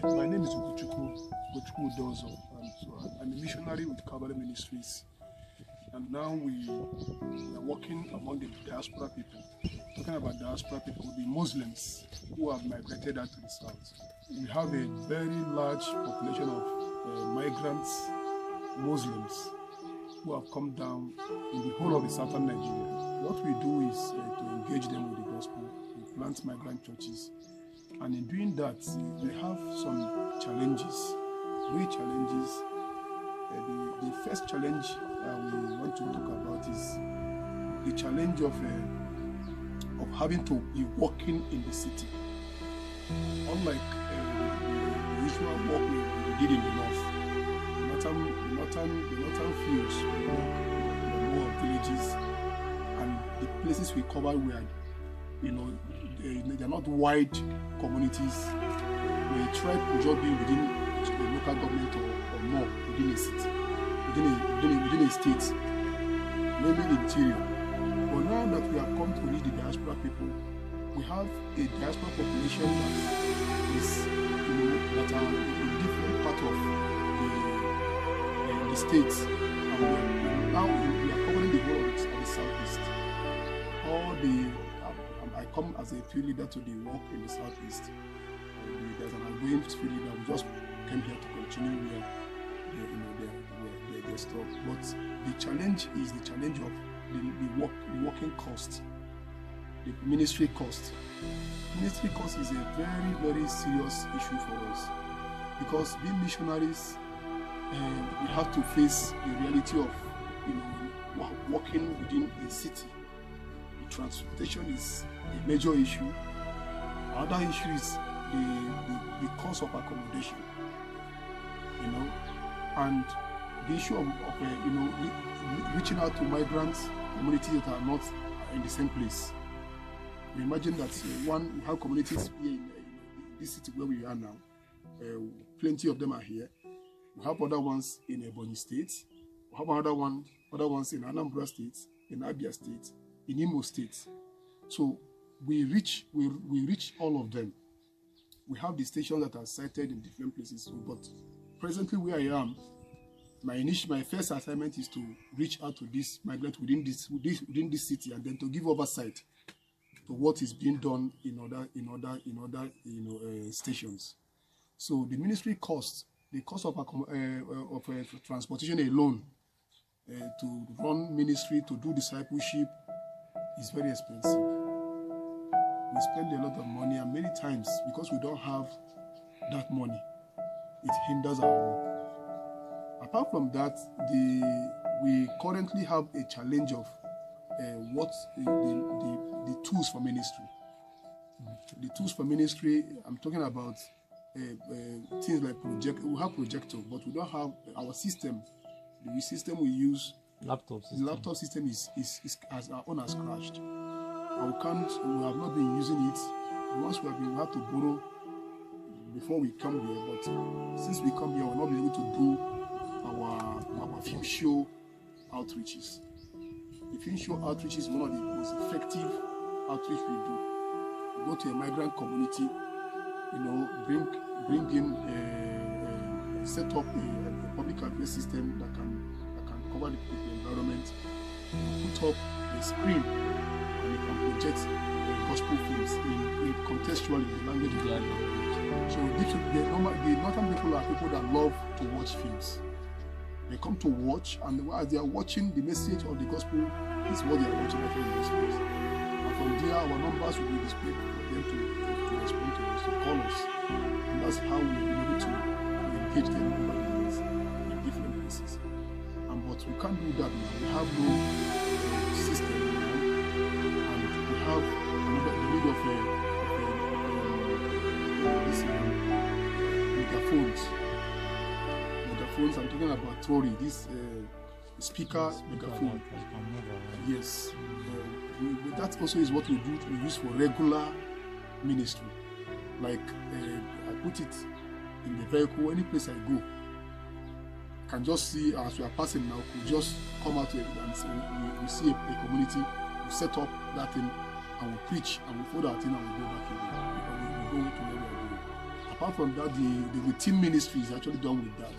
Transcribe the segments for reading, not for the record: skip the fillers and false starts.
My name is Ugochukwu Dozo. I'm a missionary with Calvary Ministries. And now we are working among the diaspora people. Talking about diaspora people, the Muslims who have migrated out to the south. We have a very large population of migrants, Muslims, who have come down in the whole of the southern Nigeria. What we do is to engage them with the gospel. We plant migrant churches. And in doing that, we have some challenges, great challenges. The first challenge we want to talk about is the challenge of having to be working in the city. Unlike the usual work we did in the north, the northern fields, the more villages, and the places we covered were, they're not wide communities. We try to just be within the local government or more within a city, within a state, maybe the interior. But now that we have come to reach the diaspora people, we have a diaspora population that is, that are in different part of the states, and now we are covering the whole of the southeast. I come as a field leader to the work in the southeast. There's an ongoing field leader. We just came here to continue where they stop. But the challenge is the challenge of the working cost, the ministry cost. Ministry cost is a very, very serious issue for us, because being missionaries, we have to face the reality of working within a city. The transportation is a major issue. Another issue is the cost of accommodation, and the issue of reaching out to migrants communities that are not in the same place. We imagine that we have communities here in this city where we are now. Plenty of them are here. We have other ones in Ebonyi State. We have other ones in Anambra State, in Abia State, in Imo State. So we reach all of them. We have the stations that are sited in different places. But presently where I am, my first assignment is to reach out to this migrant within this city, and then to give oversight to what is being done in other stations. So the ministry cost, the cost of transportation alone to run ministry, to do discipleship, is very expensive. We spend a lot of money, and many times, because we don't have that money, it hinders our work. Apart from that, we currently have a challenge of the tools for ministry. The tools for ministry, I'm talking about things like we have projector, but we don't have our system. The system we use, the laptop system is as our own has crashed. We have not been using it. Once we have to borrow before we come here, but since we come here, we'll not be able to do our film show outreaches. The film show outreach is one of the most effective outreach we do. We go to a migrant community, bring in, set up a public address system that can cover the environment, put up a screen, and you can project gospel films in contextually the language of the language. So the northern people are people that love to watch films. They come to watch, and as they are watching, the message of the gospel is what they are watching at the place. And from there, our numbers will be displayed for them to respond to us, to call us. And that's how we will be able to engage them over the years in different places. But we can't do that now. We have no system now, and we have the need of megaphones. I'm talking about Tori, this speaker megaphone. Yes, that also is what we use for regular ministry. Like I put it in the vehicle, any place I go. Can just see as we are passing now, we just come out and we see a community, we set up that thing, and we preach, and we follow that thing, and we go back again. We go to where we are going. apart from that, the routine ministry is actually done with that.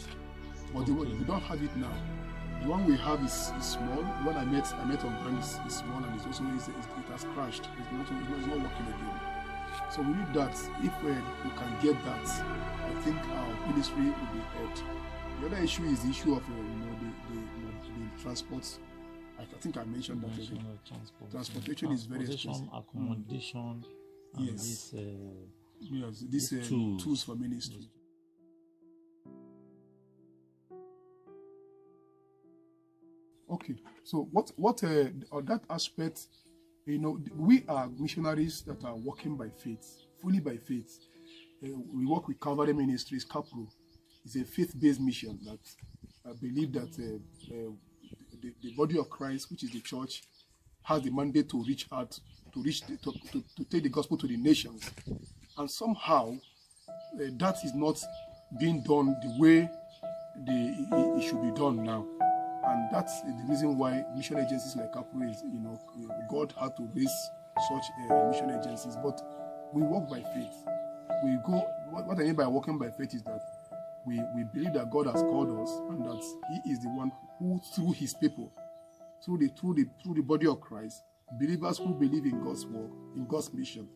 But we don't have it now. The one we have is small. The one I met on ground is small, and it has crashed. It's not working again. So we need that. If we can get that, I think our ministry will be helped. The other issue is the issue of the transport. I think I mentioned that. Transportation is very expensive. Accommodation. Yes. These tools for ministry. Okay, so what on that aspect, we are missionaries that are working by faith, fully by faith. We work with Calvary Ministries, CAPRO. It's a faith-based mission that I believe that the body of Christ, which is the church, has the mandate to reach out, to take the gospel to the nations. And somehow, that is not being done the way it should be done now. And that's the reason why mission agencies like CAPRO is, God had to raise such mission agencies. But we work by faith. We go. What I mean by working by faith is that we believe that God has called us, and that He is the one who, through His people, through the body of Christ, believers who believe in God's work, in God's mission,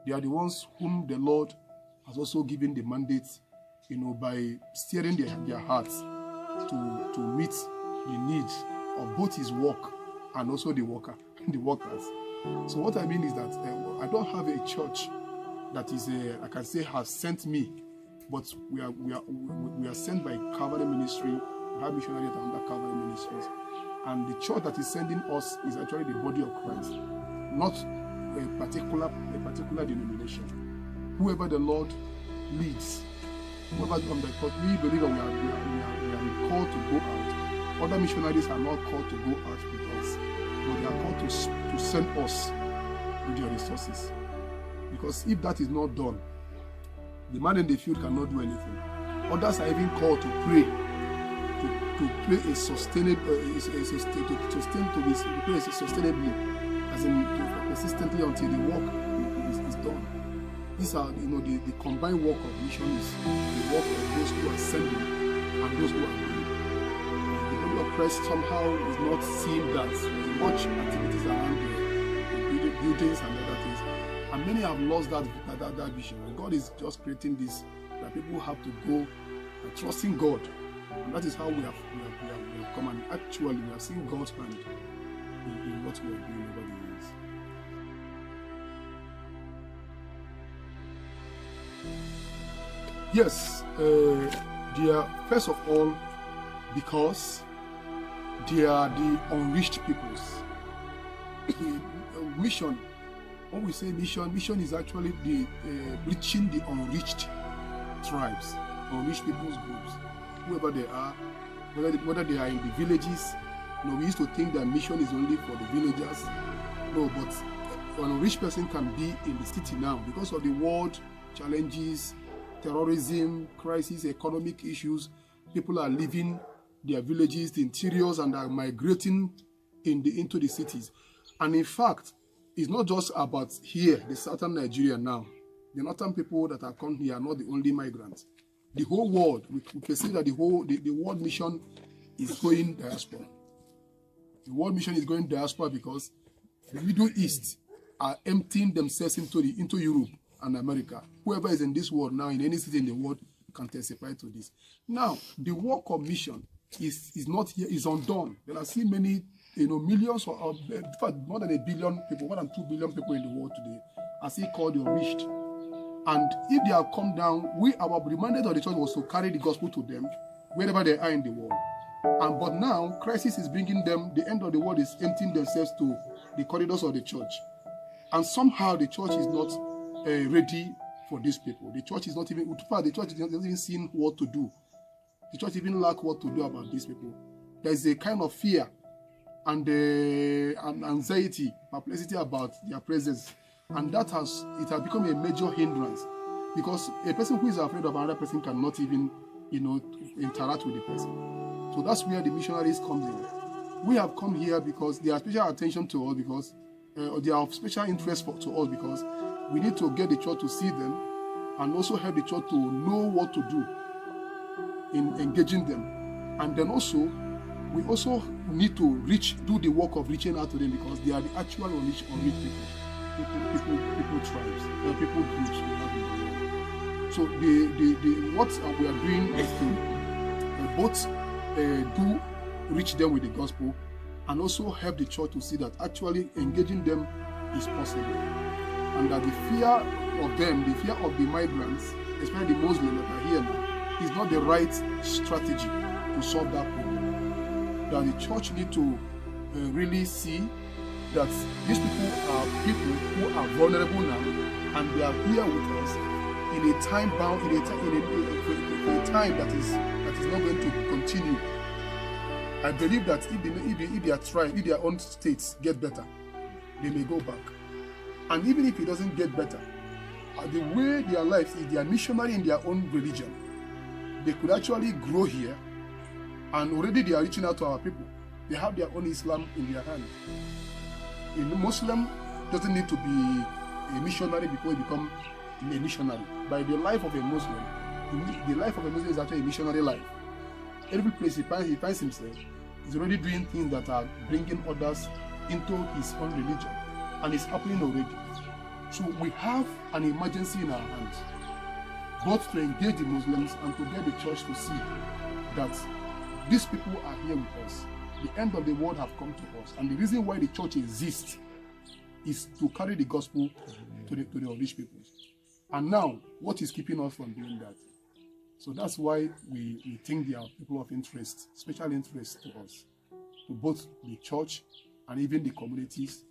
they are the ones whom the Lord has also given the mandate, by steering their hearts to meet the needs of both His work and also the workers. So what I mean is that I don't have a church that is, I can say, has sent me, but we are sent by Calvary Ministry. We have missionaries that are under Calvary Ministries, and the church that is sending us is actually the body of Christ, not a particular denomination. Whoever the Lord leads, whoever because we believe that we are called to go out. Other missionaries are not called to go out with us, but they are called to send us with their resources. Because if that is not done, the man in the field cannot do anything. Others are even called to pray, to pray a sustainable, sustainably, as in persistently until the work is done. These are, the combined work of mission is the work of those who are sending and those who are doing. Christ somehow is not seeing that. There's much activities around the buildings and other things, and many have lost that vision. And God is just creating this that people have to go and trusting God, and that is how we have come. And actually, we have seen God's hand in what we are doing over the years. Yes, they are first of all because they are the unreached peoples. Mission, when we say mission is actually the reaching the unreached tribes, unreached peoples groups, whoever they are, whether they are in the villages. We used to think that mission is only for the villagers. No, but an unreached person can be in the city now because of the world challenges, terrorism, crisis, economic issues. People are leaving their villages, the interiors, and are migrating into the cities. And in fact, it's not just about here, the southern Nigeria now. The northern people that are come here are not the only migrants. The whole world, we perceive that the world mission is going diaspora. The world mission is going diaspora because the Middle East are emptying themselves into Europe and America. Whoever is in this world now, in any city in the world, can testify to this. Now, the work of mission is not here, is undone. There are still many, millions of, in fact, more than 1 billion people, more than 2 billion people in the world today are still called the unreached. And if they have come down, our remandate of the church was to carry the gospel to them wherever they are in the world. But now, crisis is bringing them, the end of the world is emptying themselves to the corridors of the church. And somehow the church is not ready for these people. The church is not even, in fact, the church is not even seeing what to do. The church even lack what to do about these people. There is a kind of fear and anxiety, perplexity about their presence. And it has become a major hindrance, because a person who is afraid of another person cannot even, interact with the person. So that's where the missionaries come in. We have come here because they are special attention to us, because they are of special interest to us, because we need to get the church to see them, and also help the church to know what to do in engaging them. And then also, we also need to do the work of reaching out to them, because they are the actual unreached people tribes, people groups we have in the world. So what we are doing is to both do reach them with the gospel, and also help the church to see that actually engaging them is possible, and that the fear of them, the fear of the migrants, especially the Muslims that are here now, is not the right strategy to solve that problem. That the church need to really see that these people are people who are vulnerable now, and they are here with us in a time bound, in a time that is not going to continue. I believe that if they are trying, if their own states get better, they may go back. And even if it doesn't get better, the way their lives is, they are missionary in their own religion. They could actually grow here, and already they are reaching out to our people. They have their own Islam in their hand. A Muslim doesn't need to be a missionary before he becomes a missionary. By the life of a Muslim, the life of a Muslim is actually a missionary life. Every place he finds himself, he's already doing things that are bringing others into his own religion, and it's happening already. So we have an emergency in our hands, both to engage the Muslims and to get the church to see that these people are here with us. The end of the world have come to us, and the reason why the church exists is to carry the gospel to the unreached people. And now, what is keeping us from doing that? So that's why we think there are people of interest, special interest to us, to both the church and even the communities